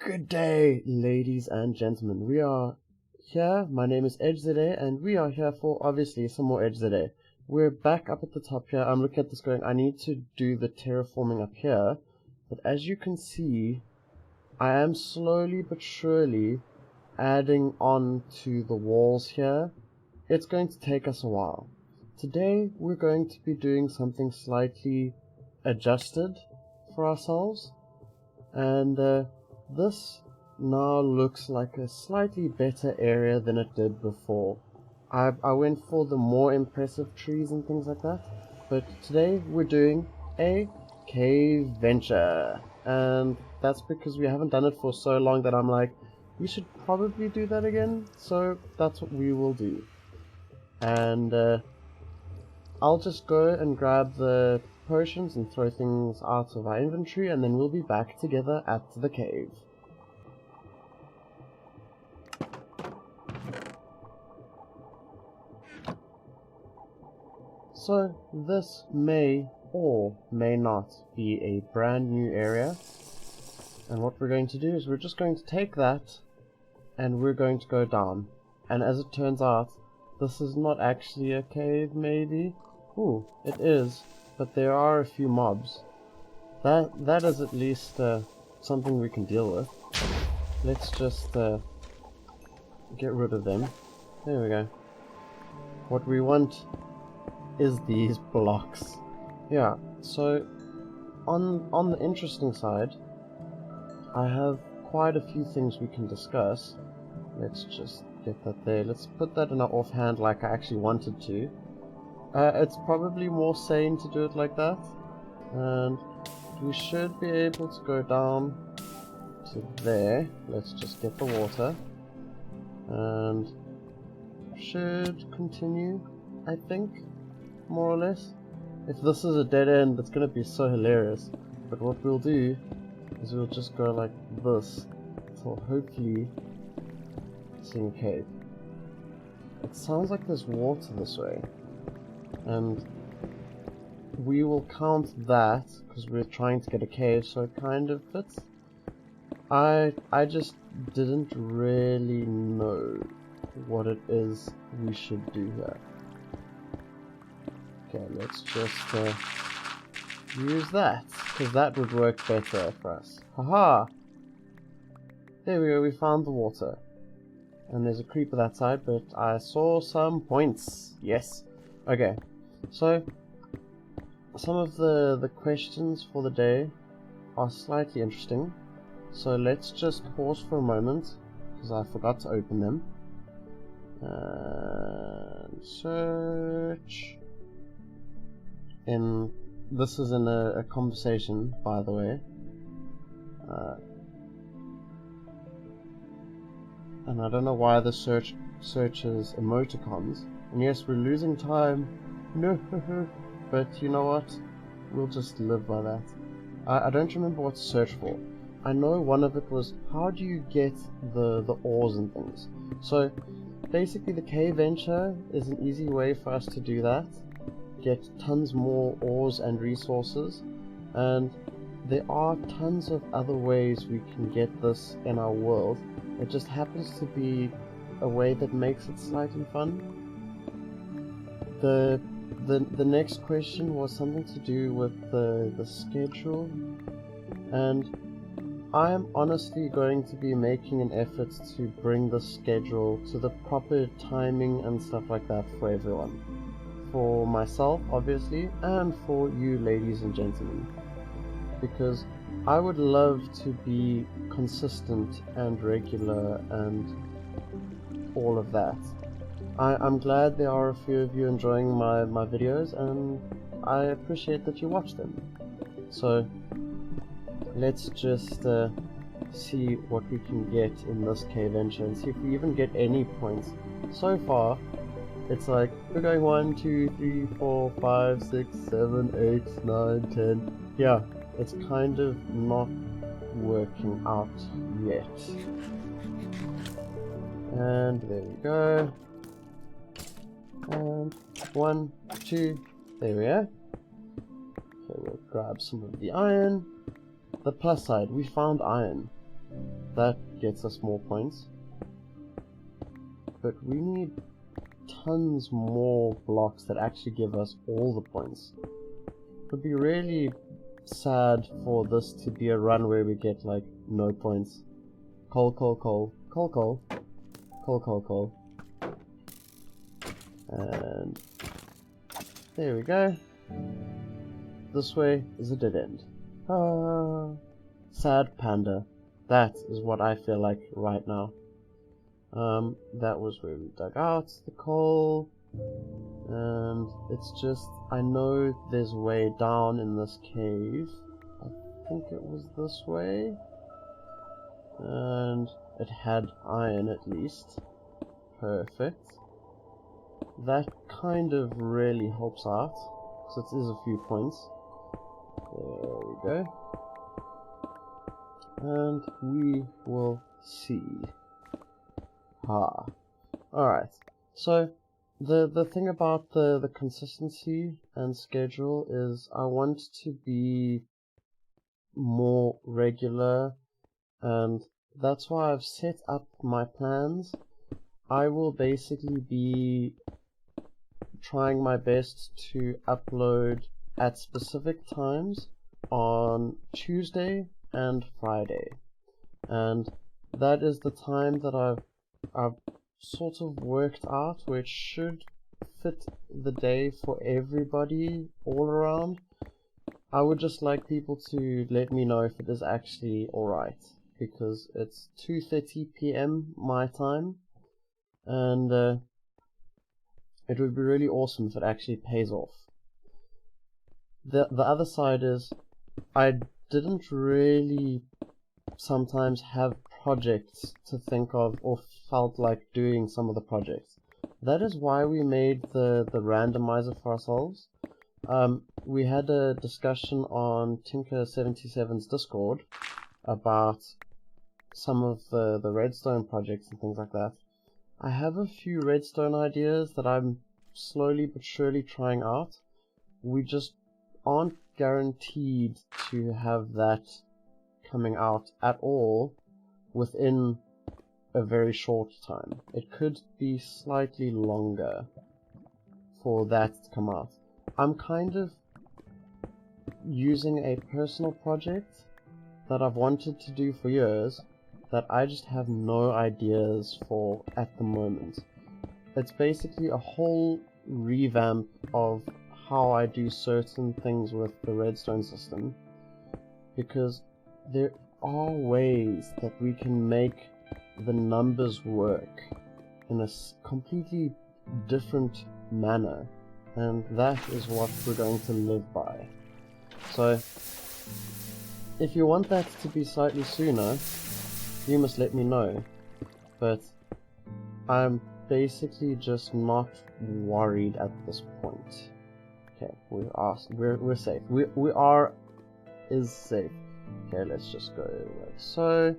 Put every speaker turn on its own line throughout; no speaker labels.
Good day, ladies and gentlemen. We are here. My name is edg3za, and we are here for obviously some more edg3za. We're back up at the top here. I'm looking at this going, I need to do the terraforming up here. But as you can see, I am slowly but surely adding on to the walls here. It's going to take us a while. Today we're going to be doing something slightly adjusted for ourselves, and this now looks like a slightly better area than it did before. I went for the more impressive trees and things like that, but today we're doing a cave-enture, and that's because we haven't done it for so long that I'm like, we should probably do that again, so that's what we will do. And I'll just go and grab the potions and throw things out of our inventory, and then we'll be back together at the cave. So this may or may not be a brand new area, and what we're going to do is we're just going to take that and we're going to go down, and as it turns out, this is not actually a cave. Maybe ooh, it is, but there are a few mobs. That is at least something we can deal with. Let's just get rid of them. There we go. What we want is these blocks. Yeah, so on the interesting side, I have quite a few things we can discuss. Let's just get that there. Let's put that in our offhand like I actually wanted to. It's probably more sane to do it like that, and we should be able to go down to there. Let's just get the water, and should continue, I think, more or less. If this is a dead end, it's going to be so hilarious, but what we'll do is we'll just go like this till hopefully seeing a cave. It sounds like there's water this way, and we will count that because we're trying to get a cave, so it kind of fits. I just didn't really know what it is we should do here. Okay, let's just use that, because that would work better for us. Haha! There we go, we found the water. And there's a creeper that side, but I saw some points. Yes. Okay, so some of the questions for the day are slightly interesting. So let's just pause for a moment, because I forgot to open them. And search. This is in a conversation, by the way. And I don't know why the searches emoticons. And yes, we're losing time. No, but you know what? We'll just live by that. I don't remember what to search for. I know one of it was, how do you get the ores and things? So basically the cave-enture is an easy way for us to do that. Get tons more ores and resources, and there are tons of other ways we can get this in our world. It just happens to be a way that makes it slightly fun. The next question was something to do with the schedule, and I am honestly going to be making an effort to bring the schedule to the proper timing and stuff like that for everyone. For myself, obviously, and for you ladies and gentlemen, because I would love to be consistent and regular and all of that. I'm glad there are a few of you enjoying my videos, and I appreciate that you watch them. So let's just see what we can get in this cave-enture and see if we even get any points. So far it's like we're going 1, 2, 3, 4, 5, 6, 7, 8, 9, 10. Yeah, it's kind of not working out yet. And there we go. And 1, 2, there we are. So we'll grab some of the iron. The plus side, we found iron. That gets us more points. But we need tons more blocks that actually give us all the points. It would be really sad for this to be a run where we get like no points. Coal, coal, coal, coal, coal, coal, coal, coal. And there we go. This way is a dead end. Ah, sad panda. That is what I feel like right now. That was where we dug out the coal. And it's just, I know there's a way down in this cave. I think it was this way. And it had iron at least. Perfect. That kind of really helps out. So it is a few points. There we go. And we will see. Alright. So the thing about the consistency and schedule is I want to be more regular, and that's why I've set up my plans. I will basically be trying my best to upload at specific times on Tuesday and Friday, and that is the time that I've sort of worked out where it should fit the day for everybody all around. I would just like people to let me know if it is actually alright, because it's 2:30 PM my time, and it would be really awesome if it actually pays off. The other side is I didn't really sometimes have projects to think of or felt like doing some of the projects. That is why we made the randomizer for ourselves. We had a discussion on Tinker77's Discord about some of the redstone projects and things like that. I have a few redstone ideas that I'm slowly but surely trying out. We just aren't guaranteed to have that coming out at all within a very short time. It could be slightly longer for that to come out. I'm kind of using a personal project that I've wanted to do for years that I just have no ideas for at the moment. It's basically a whole revamp of how I do certain things with the redstone system, because there are ways that we can make the numbers work in a completely different manner, and that is what we're going to live by. So if you want that to be slightly sooner, you must let me know, but I'm basically just not worried at this point. Okay, we're safe. We are safe. Okay, let's just go like so,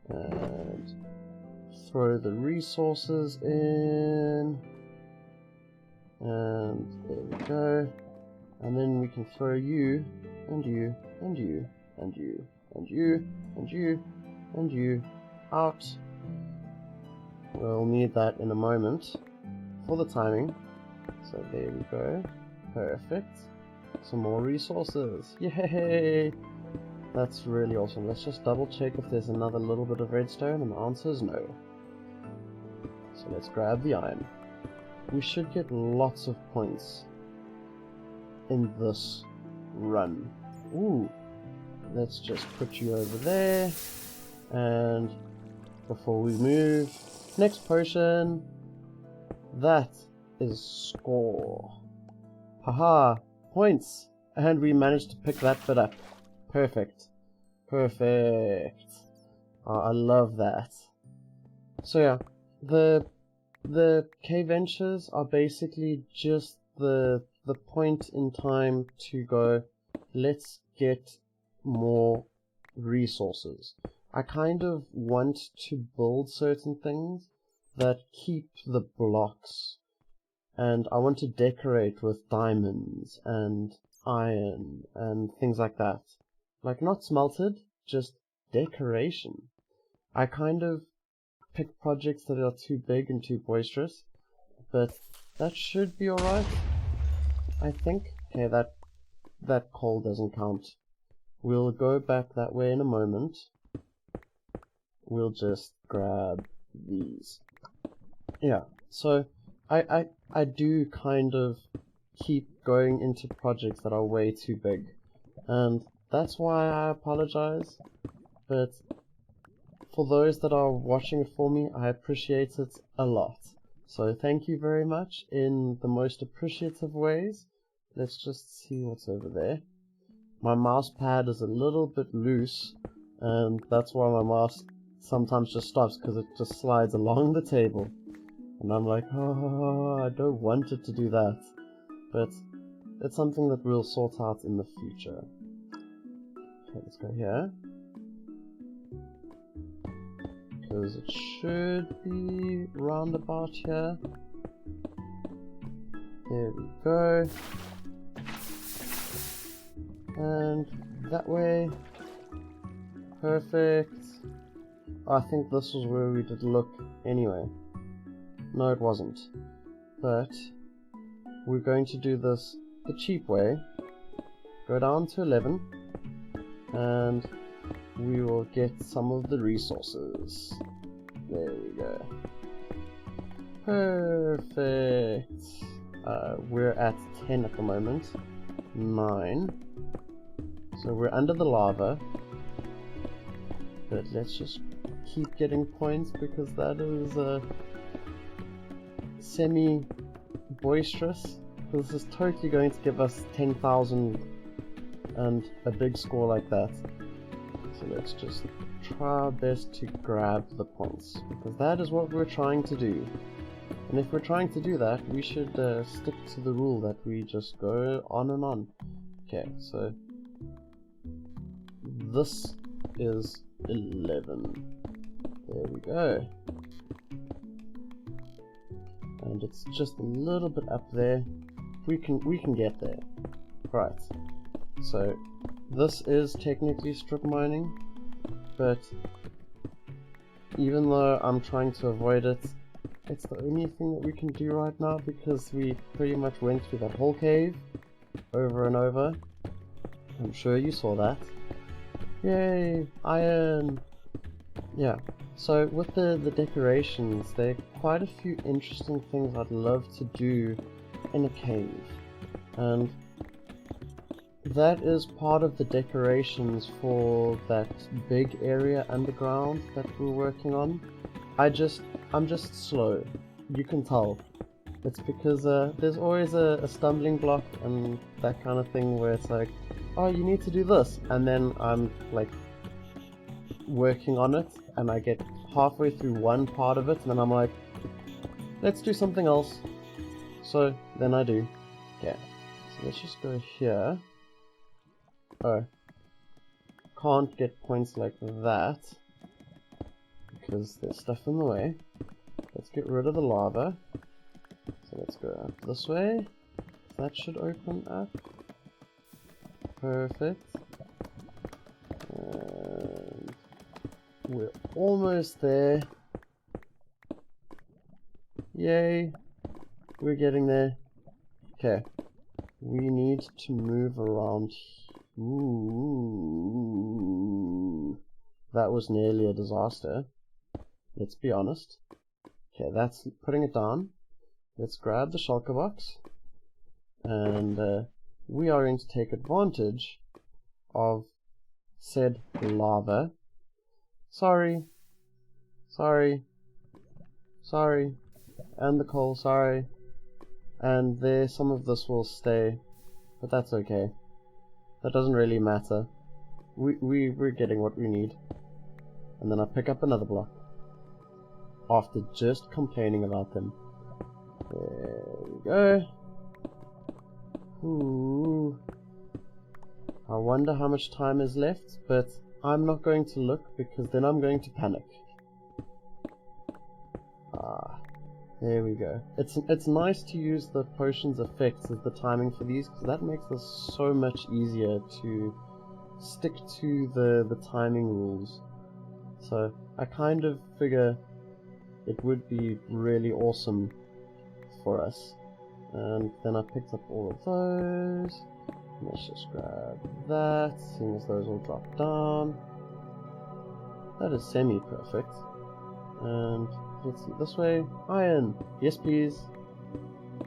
and throw the resources in, and there we go. And then we can throw you, and you, and you, and you, and you, and you, and you out. We'll need that in a moment for the timing. So there we go. Perfect. Some more resources. Yay! That's really awesome. Let's just double check if there's another little bit of redstone, and the answer is no. So let's grab the iron. We should get lots of points in this run. Ooh! Let's just put you over there, and before we move, next potion. That is score. Haha! Points! And we managed to pick that bit up. Perfect. Perfect. Oh, I love that. So yeah, the Cave-enchures are basically just the point in time to go, let's get more resources. I kind of want to build certain things that keep the blocks, and I want to decorate with diamonds and iron and things like that. Like, not smelted, just decoration. I kind of pick projects that are too big and too boisterous, but that should be alright, I think. Okay, that coal doesn't count. We'll go back that way in a moment. We'll just grab these. Yeah, so I do kind of keep going into projects that are way too big, and that's why I apologize, but for those that are watching it for me, I appreciate it a lot. So thank you very much in the most appreciative ways. Let's just see what's over there. My mouse pad is a little bit loose, and that's why my mouse sometimes just stops, because it just slides along the table. And I'm like, oh, I don't want it to do that. But it's something that we'll sort out in the future. Okay, let's go here. Because it should be round about here. There we go. And that way. Perfect. Oh, I think this was where we did look anyway. No, it wasn't. But we're going to do this the cheap way. Go down to 11. And we will get some of the resources. There we go. Perfect. We're at 10 at the moment. 9. So we're under the lava. But let's just keep getting points, because that is semi-boisterous. This is totally going to give us 10,000 and a big score like that. So let's just try our best to grab the points, because that is what we're trying to do. And if we're trying to do that, we should stick to the rule that we just go on and on. Okay, so this is 11. There we go. And it's just a little bit up there. We can get there. Right. So this is technically strip mining, but even though I'm trying to avoid it, it's the only thing that we can do right now, because we pretty much went through that whole cave over and over. I'm sure you saw that. Yay! Iron! Yeah, so with the decorations, there are quite a few interesting things I'd love to do in a cave. And that is part of the decorations for that big area underground that we're working on. I'm just slow. You can tell. It's because there's always a stumbling block and that kind of thing where it's like, oh, you need to do this, and then I'm like working on it and I get halfway through one part of it and then I'm like, let's do something else. So then I do. Okay, so let's just go here. Oh, can't get points like that because there's stuff in the way. Let's get rid of the lava. So let's go up this way. That should open up. Perfect. And we're almost there. Yay. We're getting there. Okay. We need to move around. Ooh. That was nearly a disaster. Let's be honest. Okay, that's putting it down. Let's grab the shulker box. And we are going to take advantage of said lava. Sorry. Sorry. Sorry. And the coal, sorry. And there, some of this will stay. But that's okay. That doesn't really matter. We're getting what we need. And then I pick up another block. After just complaining about them. There we go. Ooh. I wonder how much time is left, but I'm not going to look because then I'm going to panic. There we go. It's nice to use the potions effects as the timing for these, because that makes this so much easier to stick to the timing rules. So I kind of figure it would be really awesome for us. And then I picked up all of those. Let's just grab that, seeing as those all drop down. That is semi-perfect. And let's see, this way. Iron! Yes please!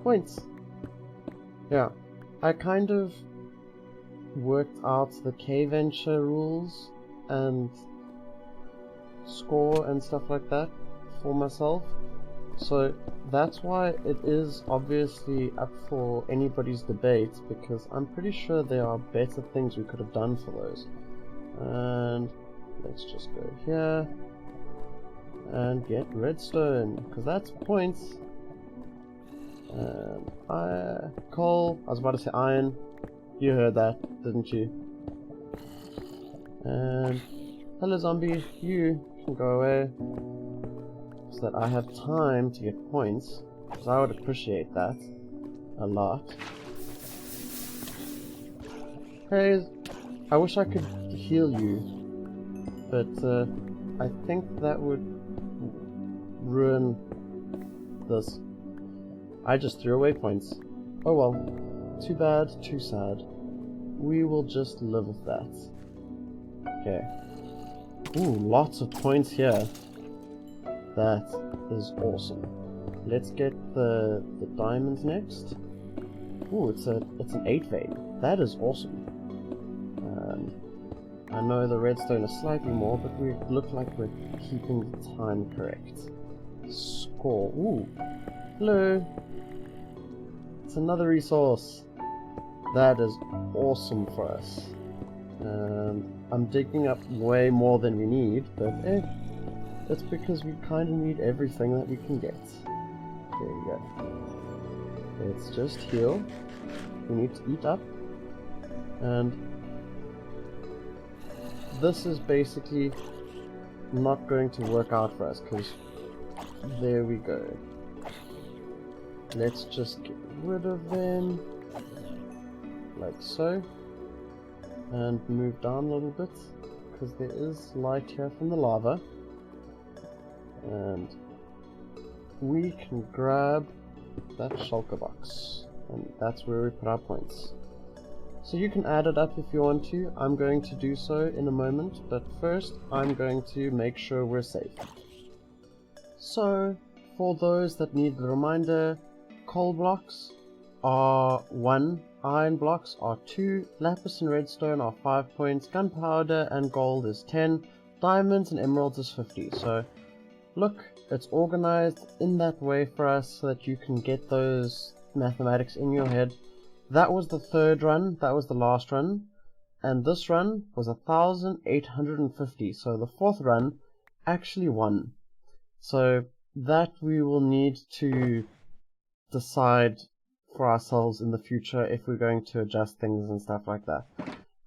Points! Yeah, I kind of worked out the Cave-enture rules and score and stuff like that for myself. So that's why it is obviously up for anybody's debate, because I'm pretty sure there are better things we could have done for those. And let's just go here and get redstone, because that's points. And coal, I was about to say iron. You heard that, didn't you? And hello zombie, you can go away, so that I have time to get points, because I would appreciate that a lot. Hey, I wish I could heal you, but I think that would ruin this. I just threw away points. Oh well, too bad, too sad. We will just live with that. Okay. Ooh, lots of points here. That is awesome. Let's get the diamonds next. Ooh, it's an 8 vein. That is awesome. I know the redstone is slightly more, but we look like we're keeping the time correct. Score. Ooh. Hello. It's another resource. That is awesome for us. I'm digging up way more than we need, but that's because we kind of need everything that we can get. There we go. Let's just heal. We need to eat up. And this is basically not going to work out for us, because there we go. Let's just get rid of them, like so, and move down a little bit, because there is light here from the lava. And we can grab that shulker box, and that's where we put our points. So you can add it up if you want to. I'm going to do so in a moment, but first I'm going to make sure we're safe. So, for those that need the reminder, coal blocks are 1, iron blocks are 2, lapis and redstone are 5 points, gunpowder and gold is 10, diamonds and emeralds is 50. So look, it's organized in that way for us so that you can get those mathematics in your head. That was the third run, that was the last run, and this run was 1,850, so the fourth run actually won. So that we will need to decide for ourselves in the future if we're going to adjust things and stuff like that.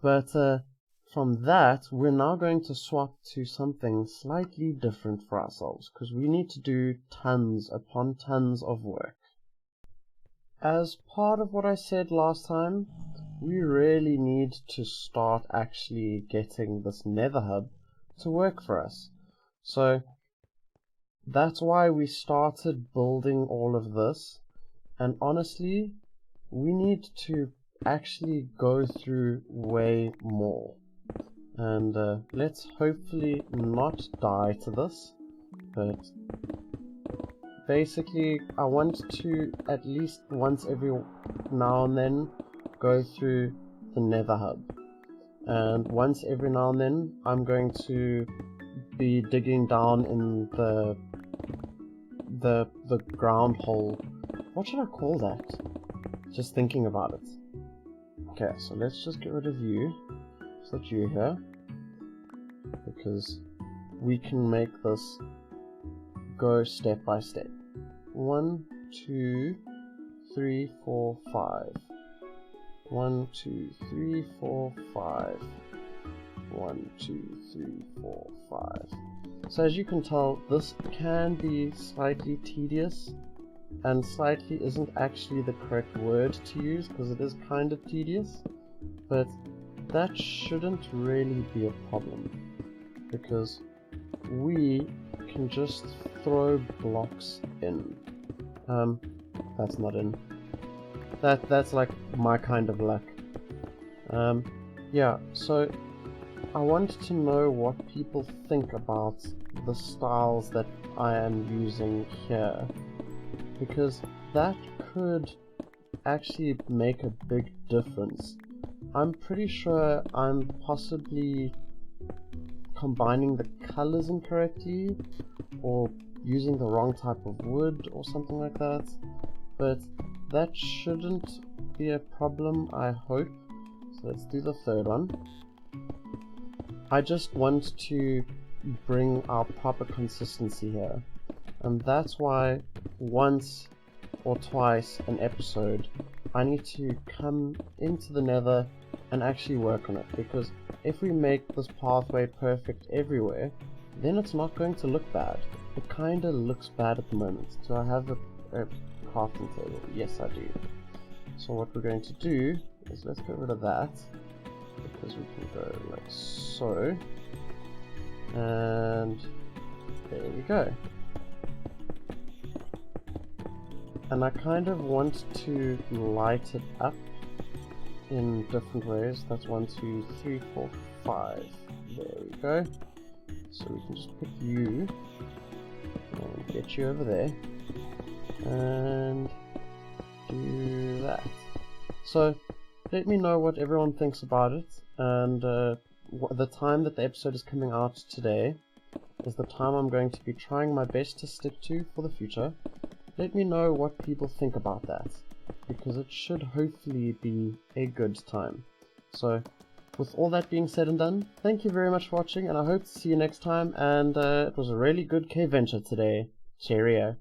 But from that, we're now going to swap to something slightly different for ourselves, because we need to do tons upon tons of work. As part of what I said last time, we really need to start actually getting this nether hub to work for us. So that's why we started building all of this, and honestly, we need to actually go through way more. And let's hopefully not die to this, but basically I want to at least once every now and then go through the nether hub, and once every now and then I'm going to be digging down in the ground hole. What should I call that? Just thinking about it. Okay, so let's just get rid of you. Put you here, because we can make this go step by step. 1, 2, 3, 4, 5. 1, 2, 3, 4, 5. 1, 2, 3, 4, 5. So as you can tell, this can be slightly tedious, and slightly isn't actually the correct word to use, because it is kind of tedious, but that shouldn't really be a problem, because we can just throw blocks in. That's not in. That's like my kind of luck. Yeah, so I wanted to know what people think about the styles that I am using here, because that could actually make a big difference. I'm pretty sure I'm possibly combining the colors incorrectly, or using the wrong type of wood or something like that, but that shouldn't be a problem, I hope. So let's do the third one. I just want to bring our proper consistency here, and that's why once or twice an episode I need to come into the nether and actually work on it, because if we make this pathway perfect everywhere, then it's not going to look bad. It kinda looks bad at the moment. Do I have a crafting table? Yes, I do. So what we're going to do is let's get rid of that, because we can go like so, and there we go. And I kind of want to light it up in different ways. That's 1, 2, 3, 4, 5. There we go. So we can just pick you and get you over there and do that. So let me know what everyone thinks about it, and the time that the episode is coming out today is the time I'm going to be trying my best to stick to for the future. Let me know what people think about that, because it should hopefully be a good time. So with all that being said and done, thank you very much for watching, and I hope to see you next time, and it was a really good cave venture today. Cheerio.